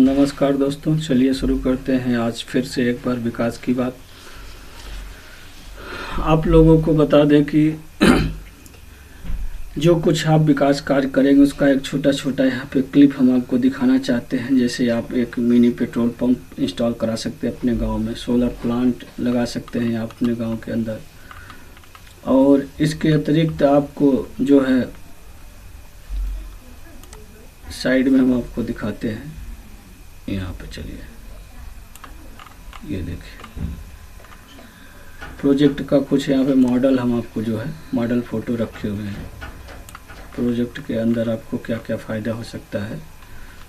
नमस्कार दोस्तों, चलिए शुरू करते हैं आज फिर से एक बार विकास की बात। आप लोगों को बता दें कि जो कुछ आप विकास कार्य करेंगे उसका एक छोटा छोटा यहाँ पे क्लिप हम आपको दिखाना चाहते हैं। जैसे आप एक मिनी पेट्रोल पंप इंस्टॉल करा सकते हैं अपने गांव में, सोलर प्लांट लगा सकते हैं आप अपने गांव के अंदर। और इसके अतिरिक्त आपको जो है साइड में हम आपको दिखाते हैं, यहाँ पे चलिए, ये देखिए प्रोजेक्ट का कुछ यहाँ पे मॉडल हम आपको जो है मॉडल फ़ोटो रखे हुए हैं। प्रोजेक्ट के अंदर आपको क्या क्या फ़ायदा हो सकता है।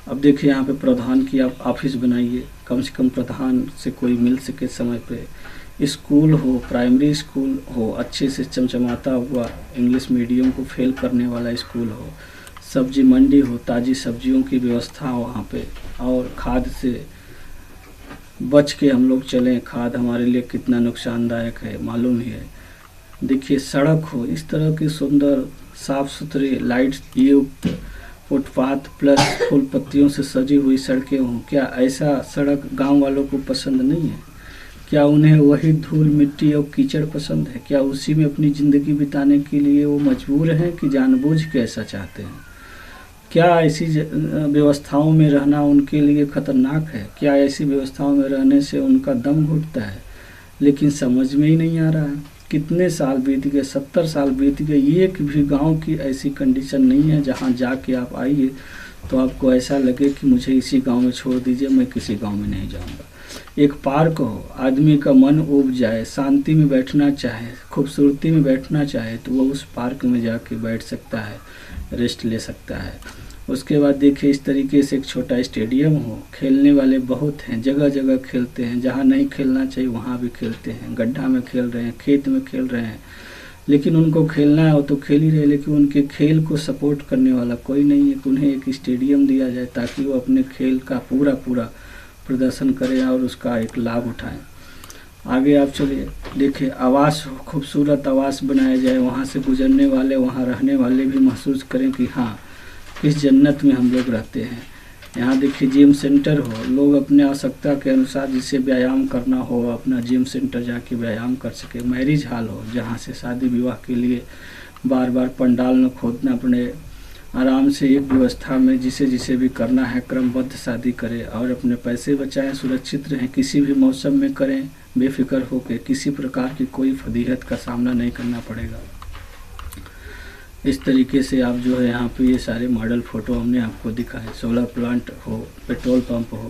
अब देखिए यहाँ पे प्रधान की आप ऑफिस बनाइए, कम से कम प्रधान से कोई मिल सके समय पे। स्कूल हो, प्राइमरी स्कूल हो, अच्छे से चमचमाता हुआ इंग्लिश मीडियम को फेल करने वाला स्कूल हो। सब्जी मंडी हो, ताज़ी सब्जियों की व्यवस्था हो वहाँ पे। और खाद से बच के हम लोग चलें, खाद हमारे लिए कितना नुकसानदायक है मालूम ही है। देखिए सड़क हो, इस तरह की सुंदर साफ़ सुथरी लाइट्स युक्त फुटपाथ प्लस फूल पत्तियों से सजी हुई सड़कें हों। क्या ऐसा सड़क गांव वालों को पसंद नहीं है? क्या उन्हें वही धूल मिट्टी और कीचड़ पसंद है? क्या उसी में अपनी ज़िंदगी बिताने के लिए वो मजबूर हैं कि जानबूझ के ऐसा चाहते हैं? क्या ऐसी व्यवस्थाओं में रहना उनके लिए ख़तरनाक है? क्या ऐसी व्यवस्थाओं में रहने से उनका दम घुटता है? लेकिन समझ में ही नहीं आ रहा है। कितने साल बीत गए, 70 साल बीत गए, एक भी गांव की ऐसी कंडीशन नहीं है जहां जाके आप आइए तो आपको ऐसा लगे कि मुझे इसी गांव में छोड़ दीजिए, मैं किसी गांव में नहीं जाऊंगा। एक पार्क हो, आदमी का मन ऊब जाए, शांति में बैठना चाहे, खूबसूरती में बैठना चाहे तो वो उस पार्क में जाके बैठ सकता है, रेस्ट ले सकता है। उसके बाद देखिए इस तरीके से एक छोटा स्टेडियम हो, खेलने वाले बहुत हैं, जगह जगह खेलते हैं, जहाँ नहीं खेलना चाहिए वहाँ भी खेलते हैं। गड्ढा में खेल रहे हैं, खेत में खेल रहे हैं, लेकिन उनको खेलना हो तो खेल ही रहे, लेकिन उनके खेल को सपोर्ट करने वाला कोई नहीं है कि उन्हें एक स्टेडियम दिया जाए ताकि वो अपने खेल का पूरा प्रदर्शन करें और उसका एक लाभ उठाएं। आगे आप चलिए, देखिए आवास हो, खूबसूरत आवास बनाया जाए, वहाँ से गुजरने वाले, वहाँ रहने वाले भी महसूस करें कि हाँ किस जन्नत में हम लोग रहते हैं। यहाँ देखिए जिम सेंटर हो, लोग अपने आवश्यकता के अनुसार जिसे व्यायाम करना हो अपना जिम सेंटर जाके व्यायाम कर सके। मैरिज हॉल हो, जहाँ से शादी विवाह के लिए बार बार पंडाल न खोदना पड़े, आराम से एक व्यवस्था में जिसे भी करना है क्रमबद्ध शादी करें और अपने पैसे बचाएं, सुरक्षित रहें, किसी भी मौसम में करें, बेफिक्र होकर, किसी प्रकार की कोई फदीहत का सामना नहीं करना पड़ेगा। इस तरीके से आप जो है यहाँ पे ये सारे मॉडल फ़ोटो हमने आपको दिखाए। सोलर प्लांट हो, पेट्रोल पंप हो,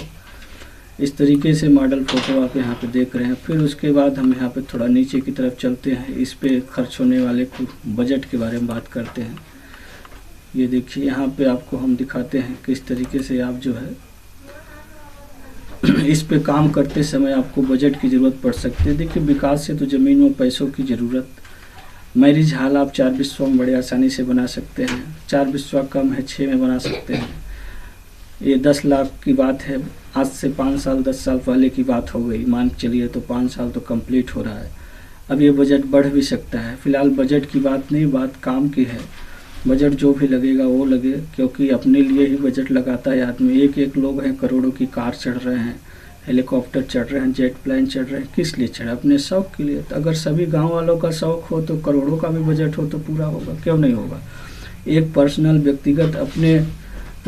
इस तरीके से मॉडल फ़ोटो आप यहाँ पे देख रहे हैं। फिर उसके बाद हम यहाँ पे थोड़ा नीचे की तरफ चलते हैं, इस पे खर्च होने वाले कुछ बजट के बारे में बात करते हैं। ये देखिए यहाँ पे आपको हम दिखाते हैं किस तरीके से आप जो है इस पे काम करते समय आपको बजट की ज़रूरत पड़ सकती है। देखिए विकास से तो ज़मीन में पैसों की ज़रूरत। मैरिज हॉल आप 4 बिस्वा में बड़े आसानी से बना सकते हैं, 4 बिस्वा कम है 6 में बना सकते हैं। ये 10 लाख की बात है, आज से 5 साल 10 साल पहले की बात हो गई, मान के चलिए तो 5 साल तो कंप्लीट हो रहा है। अब ये बजट बढ़ भी सकता है। फ़िलहाल बजट की बात नहीं, बात काम की है। बजट जो भी लगेगा वो लगे, क्योंकि अपने लिए ही बजट लगाता है आदमी। एक लोग हैं करोड़ों की कार चढ़ रहे हैं, हेलीकॉप्टर चढ़ रहे हैं, जेट प्लेन चढ़ रहे हैं, किस लिए चढ़े? अपने शौक़ के लिए। तो अगर सभी गांव वालों का शौक़ हो तो करोड़ों का भी बजट हो तो पूरा होगा, क्यों नहीं होगा? एक पर्सनल व्यक्तिगत अपने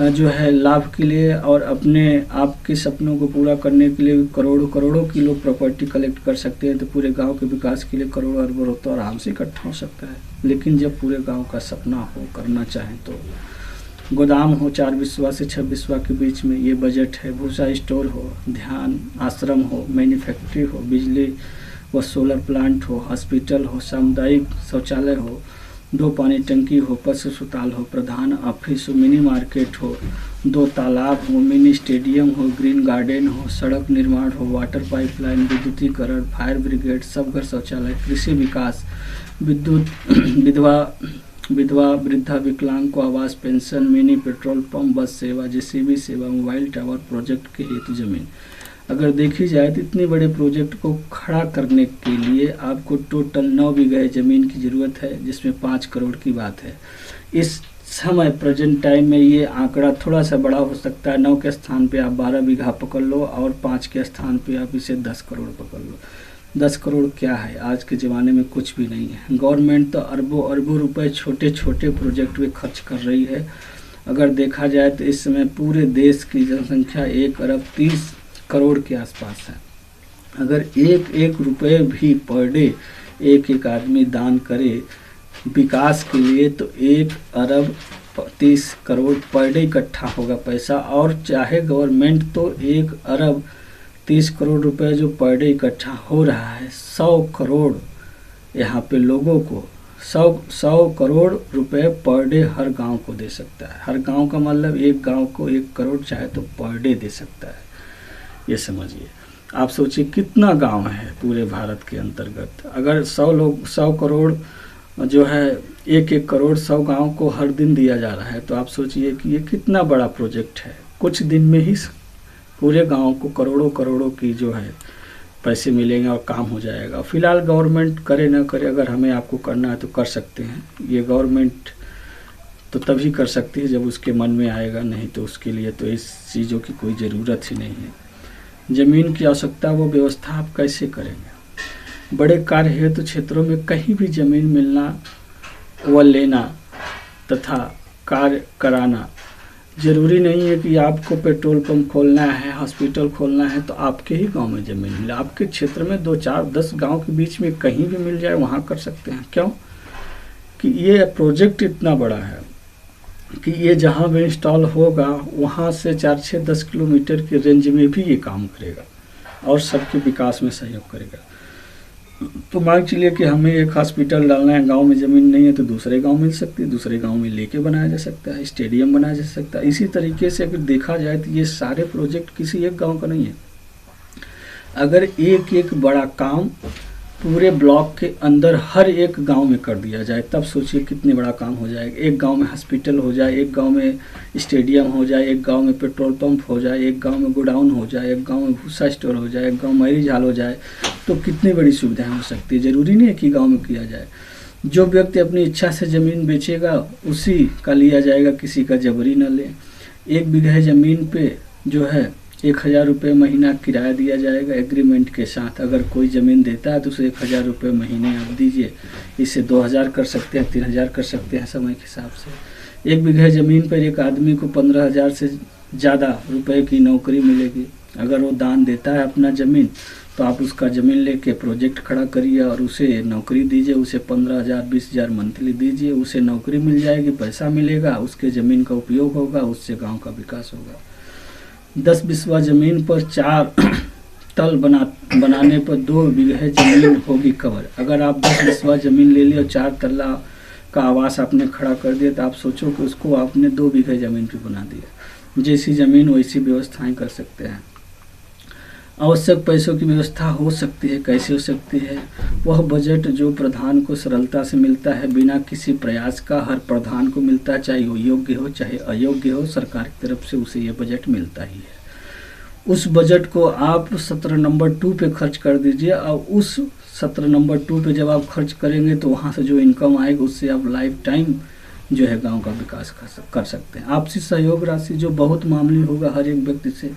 जो है लाभ के लिए और अपने आपके सपनों को पूरा करने के लिए करोड़ों की लोग प्रॉपर्टी कलेक्ट कर सकते हैं, तो पूरे गांव के विकास के लिए करोड़ों अरबों रुपये तो आराम से इकट्ठा हो सकता है। लेकिन जब पूरे गांव का सपना हो, करना चाहें तो गोदाम हो 4 बिस्वा से 6 बिस्वा के बीच में, ये बजट है। भूसा स्टोर हो, ध्यान आश्रम हो, मैन्युफैक्चरी हो, बिजली व सोलर प्लांट हो, हॉस्पिटल हो, सामुदायिक शौचालय हो, 2 पानी टंकी हो, पशु अस्पताल हो, प्रधान ऑफिस हो, मिनी मार्केट हो, 2 तालाब हो, मिनी स्टेडियम हो, ग्रीन गार्डन हो, सड़क निर्माण हो, वाटर पाइपलाइन, विद्युतीकरण, फायर ब्रिगेड, सब घर शौचालय, कृषि विकास, विद्युत, विधवा वृद्धा विकलांग को आवास, पेंशन, मिनी पेट्रोल पंप, बस सेवा, जेसीबी सेवा, मोबाइल टावर प्रोजेक्ट के हेतु जमीन। अगर देखी जाए तो इतने बड़े प्रोजेक्ट को खड़ा करने के लिए आपको टोटल 9 बीघा ज़मीन की ज़रूरत है, जिसमें 5 करोड़ की बात है। इस समय प्रेजेंट टाइम में ये आंकड़ा थोड़ा सा बड़ा हो सकता है। 9 के स्थान पे आप 12 बीघा पकड़ लो और 5 के स्थान पे आप इसे 10 करोड़ पकड़ लो। 10 करोड़ क्या है आज के ज़माने में, कुछ भी नहीं है। गवर्नमेंट तो अरबों अरबों रुपए छोटे छोटे प्रोजेक्ट में खर्च कर रही है। अगर देखा जाए तो इस समय पूरे देश की जनसंख्या 1 अरब 30 करोड़ के आसपास है। अगर एक एक रुपये भी पर डे एक एक आदमी दान करे विकास के लिए तो 1 अरब 30 करोड़ पर डे इकट्ठा होगा पैसा। और चाहे गवर्नमेंट तो 1 अरब 30 करोड़ रुपए जो पर डे इकट्ठा हो रहा है, 100 करोड़ यहाँ पे लोगों को 100 करोड़ रुपए पर डे हर गांव को दे सकता है। हर गांव का मतलब एक गांव को 1 करोड़ चाहे तो पर डे दे सकता है। ये समझिए, आप सोचिए कितना गांव है पूरे भारत के अंतर्गत। अगर 100 करोड़ जो है 1 करोड़ 100 गांव को हर दिन दिया जा रहा है, तो आप सोचिए कि ये कितना बड़ा प्रोजेक्ट है। कुछ दिन में ही पूरे गांव को करोड़ों करोड़ों की जो है पैसे मिलेंगे और काम हो जाएगा। फिलहाल गवर्नमेंट करे ना करे, अगर हमें आपको करना है तो कर सकते हैं। ये गवर्नमेंट तो तभी कर सकती है जब उसके मन में आएगा, नहीं तो उसके लिए तो इस चीज़ों की कोई ज़रूरत ही नहीं है। ज़मीन की आवश्यकता वो व्यवस्था आप कैसे करेंगे। बड़े कार्य हेतु क्षेत्रों में कहीं भी ज़मीन मिलना व लेना तथा कार्य कराना ज़रूरी नहीं है कि आपको पेट्रोल पंप खोलना है, हॉस्पिटल खोलना है तो आपके ही गांव में ज़मीन मिले। आपके क्षेत्र में 2, 4, 10 गांव के बीच में कहीं भी मिल जाए वहाँ कर सकते हैं। क्यों कि ये प्रोजेक्ट इतना बड़ा है कि ये जहाँ भी इंस्टॉल होगा वहाँ से 4, 6, 10 किलोमीटर की रेंज में भी ये काम करेगा और सबके विकास में सहयोग करेगा। तो मान चलिए कि हमें एक हॉस्पिटल डालना है, गांव में ज़मीन नहीं है तो दूसरे गांव मिल सकती है, दूसरे गांव में लेके बनाया जा सकता है, स्टेडियम बनाया जा सकता है। इसी तरीके से अगर देखा जाए तो ये सारे प्रोजेक्ट किसी एक गांव का नहीं है। अगर एक एक बड़ा काम पूरे ब्लॉक के अंदर हर एक गांव में कर दिया जाए तब सोचिए कितने बड़ा काम हो जाएगा। एक गांव में हॉस्पिटल हो जाए, एक गांव में स्टेडियम हो जाए, एक गांव में पेट्रोल पंप हो जाए, एक गांव में गोडाउन हो जाए, एक गांव में भूसा स्टोर हो जाए, एक गांव में मैरिज हॉल हो जाए, तो कितनी बड़ी सुविधाएं हो सकती है। ज़रूरी नहीं है कि गाँव में किया जाए। जो व्यक्ति अपनी इच्छा से ज़मीन बेचेगा उसी का लिया जाएगा, किसी का जबरी न ले। 1 बीघे ज़मीन पे जो है 1000 रुपये महीना किराया दिया जाएगा एग्रीमेंट के साथ। अगर कोई ज़मीन देता है तो उसे 1000 रुपये महीने आप दीजिए। इससे 2000 कर सकते हैं, 3000 कर सकते हैं समय के हिसाब से। 1 बीघे ज़मीन पर एक आदमी को 15,000 से ज़्यादा रुपए की नौकरी मिलेगी। अगर वो दान देता है अपना ज़मीन तो आप उसका ज़मीन लेके प्रोजेक्ट खड़ा करिए और उसे नौकरी दीजिए। उसे 15,000 20,000 मंथली दीजिए, उसे नौकरी मिल जाएगी, पैसा मिलेगा, उसके ज़मीन का उपयोग होगा, उससे गाँव का विकास होगा। 10 बिस्वा ज़मीन पर 4 तल बनाने पर 2 बीघे ज़मीन होगी कवर। अगर आप 10 बिस्वा ज़मीन ले लिए और 4 तल्ला का आवास आपने खड़ा कर दिया तो आप सोचो कि उसको आपने 2 बीघे ज़मीन पे बना दिया। जैसी ज़मीन वैसी व्यवस्थाएं कर सकते हैं। आवश्यक पैसों की व्यवस्था हो सकती है। कैसे हो सकती है? वह बजट जो प्रधान को सरलता से मिलता है बिना किसी प्रयास का, हर प्रधान को मिलता है, चाहे वो योग्य हो चाहे अयोग्य हो, सरकार की तरफ से उसे यह बजट मिलता ही है। उस बजट को आप सत्र नंबर 2 पे खर्च कर दीजिए और उस सत्र नंबर 2 पे जब आप खर्च करेंगे तो वहाँ से जो इनकम आएगी उससे आप लाइफ टाइम जो है गाँव का विकास कर सकते हैं। आपसी सहयोग राशि जो बहुत मामूली होगा हर एक व्यक्ति से।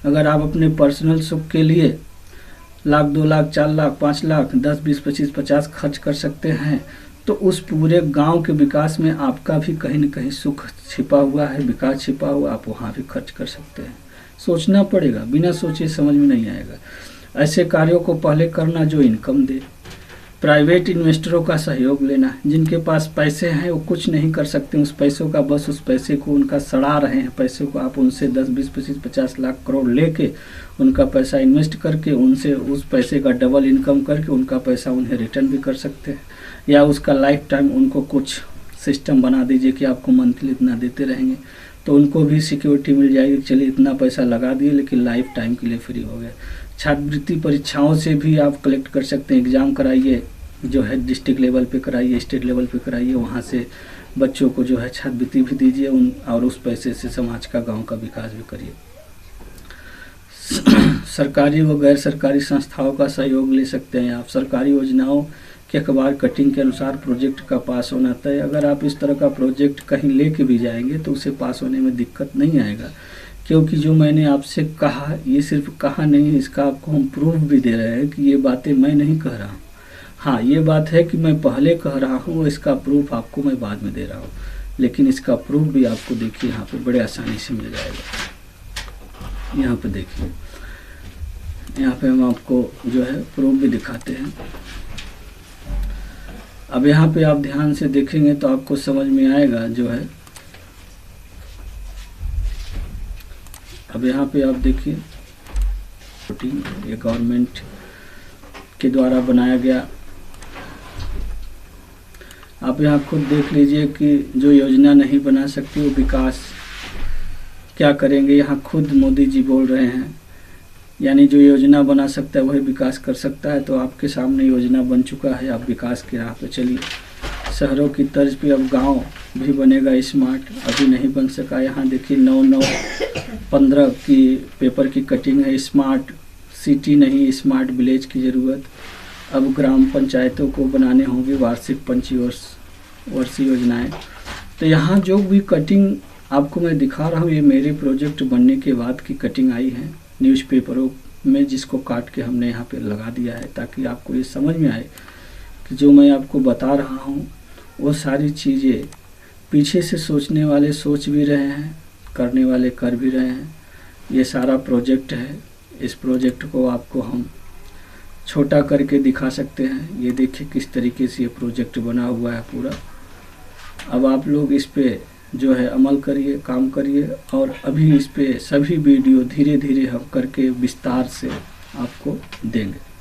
अगर आप अपने पर्सनल सुख के लिए 1 लाख 2 लाख 4 लाख 5 लाख 10 20 25 50 खर्च कर सकते हैं तो उस पूरे गांव के विकास में आपका भी कहीं न कहीं सुख छिपा हुआ है, विकास छिपा हुआ, आप वहाँ भी खर्च कर सकते हैं। सोचना पड़ेगा, बिना सोचे समझ में नहीं आएगा। ऐसे कार्यों को पहले करना जो इनकम दे। प्राइवेट इन्वेस्टरों का सहयोग लेना। जिनके पास पैसे हैं वो कुछ नहीं कर सकते उस पैसों का, बस उस पैसे को उनका सड़ा रहे हैं। पैसे को आप उनसे 10 20 25 50 लाख करोड़ लेके उनका पैसा इन्वेस्ट करके उनसे उस पैसे का डबल इनकम करके उनका पैसा उन्हें रिटर्न भी कर सकते हैं। या उसका लाइफ टाइम उनको कुछ सिस्टम बना दीजिए कि आपको मंथली इतना देते रहेंगे, तो उनको भी सिक्योरिटी मिल जाएगी। चलिए इतना पैसा लगा दिए लेकिन लाइफ टाइम के लिए फ्री हो गया। छात्रवृत्ति परीक्षाओं से भी आप कलेक्ट कर सकते हैं। एग्ज़ाम कराइए, जो है डिस्ट्रिक्ट लेवल पे कराइए, स्टेट लेवल पे कराइए, वहाँ से बच्चों को जो है छात्रवृत्ति भी दीजिए और उस पैसे से समाज का, गांव का विकास भी करिए। सरकारी व गैर सरकारी संस्थाओं का सहयोग ले सकते हैं आप। सरकारी योजनाओं के अखबार कटिंग के अनुसार प्रोजेक्ट का पास होना तय। अगर आप इस तरह का प्रोजेक्ट कहीं लेके भी जाएंगे तो उसे पास होने में दिक्कत नहीं आएगा, क्योंकि जो मैंने आपसे कहा ये सिर्फ कहा नहीं, इसका आपको हम प्रूफ भी दे रहे हैं कि ये बातें मैं नहीं कह रहा हूँ। हाँ, ये बात है कि मैं पहले कह रहा हूँ, इसका प्रूफ आपको मैं बाद में दे रहा हूँ, लेकिन इसका प्रूफ भी आपको देखिए यहाँ पे बड़े आसानी से मिल जाएगा। यहाँ पे देखिए, यहाँ पे हम आपको जो है प्रूफ भी दिखाते हैं। अब यहाँ पे आप ध्यान से देखेंगे तो आपको समझ में आएगा जो है। अब यहाँ पे आप देखिए, ये गवर्नमेंट के द्वारा बनाया गया। आप यहाँ खुद देख लीजिए कि जो योजना नहीं बना सकती वो विकास क्या करेंगे। यहाँ खुद मोदी जी बोल रहे हैं, यानी जो योजना बना सकता है वही विकास कर सकता है। तो आपके सामने योजना बन चुका है, आप विकास की राह पे चलिए। शहरों की तर्ज पे अब गांव भी बनेगा स्मार्ट, अभी नहीं बन सका। यहाँ देखिए 9/9/15 की पेपर की कटिंग है। स्मार्ट सिटी नहीं, स्मार्ट विलेज की ज़रूरत। अब ग्राम पंचायतों को बनाने होंगे वार्षिक पंचवर्षीय योजनाएं। तो यहाँ जो भी कटिंग आपको मैं दिखा रहा हूँ, ये मेरे प्रोजेक्ट बनने के बाद की कटिंग आई है न्यूज़पेपरों में, जिसको काट के हमने यहाँ पे लगा दिया है, ताकि आपको ये समझ में आए कि जो मैं आपको बता रहा हूँ वो सारी चीज़ें पीछे से सोचने वाले सोच भी रहे हैं, करने वाले कर भी रहे हैं। ये सारा प्रोजेक्ट है। इस प्रोजेक्ट को आपको हम छोटा करके दिखा सकते हैं। ये देखिए किस तरीके से ये प्रोजेक्ट बना हुआ है पूरा। अब आप लोग इस पे जो है अमल करिए, काम करिए, और अभी इस पे सभी वीडियो धीरे धीरे हम करके विस्तार से आपको देंगे।